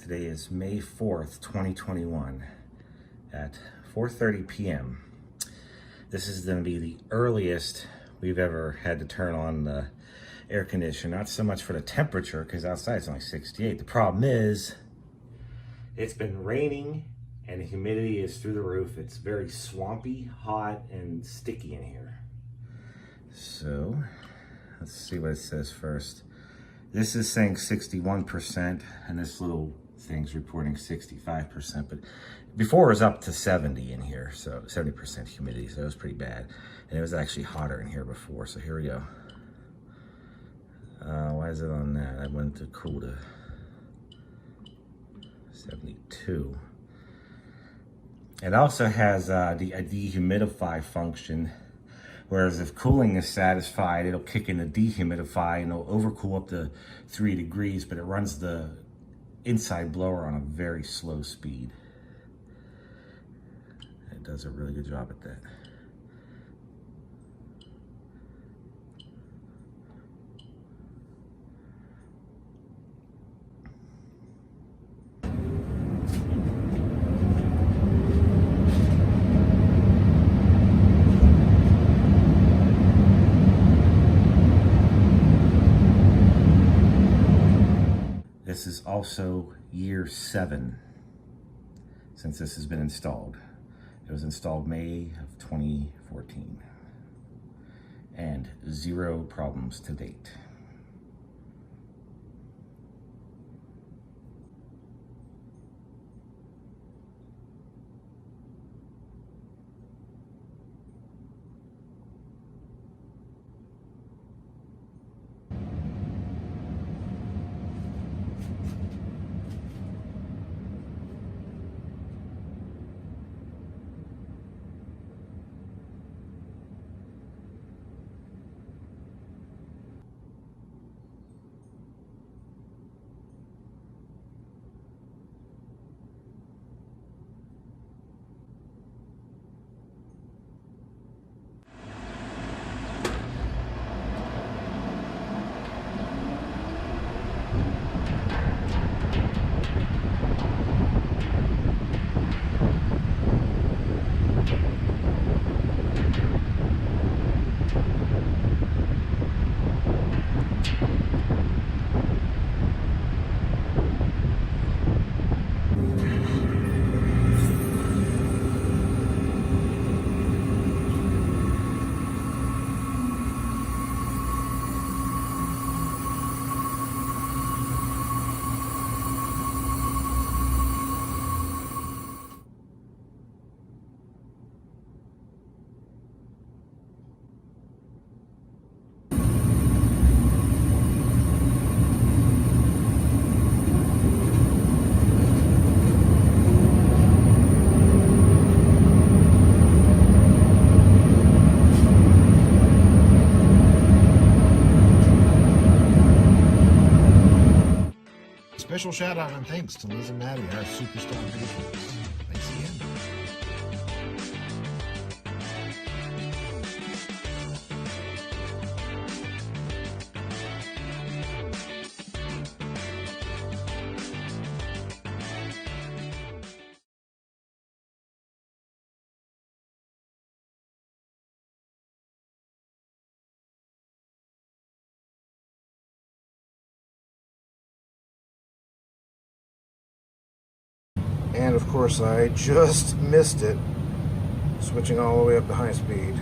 Today is May 4th, 2021 at 4:30 p.m. This is going to be the earliest we've ever had to turn on the air conditioner. Not so much for the temperature, because outside it's only 68. The problem is it's been raining and the humidity is through the roof. It's very swampy, hot, and sticky in here. So let's see what it says first. This is saying 61%, and this little thing's reporting 65%, but before it was up to 70 in here, so 70% humidity, so it was pretty bad. And it was actually hotter in here before, so here we go. Why is it on that? I went to cool to 72. It also has a dehumidify function, whereas if cooling is satisfied, it'll kick in the dehumidify and it'll overcool up to 3 degrees, but it runs the inside blower on a very slow speed. It does a really good job at that. This is also year 7 since this has been installed. It was installed May of 2014 and 0 problems to date. Special shout out and thanks to Liz and Maddie, our superstar patrons. Thanks again. And of course I just missed it, switching all the way up to high speed.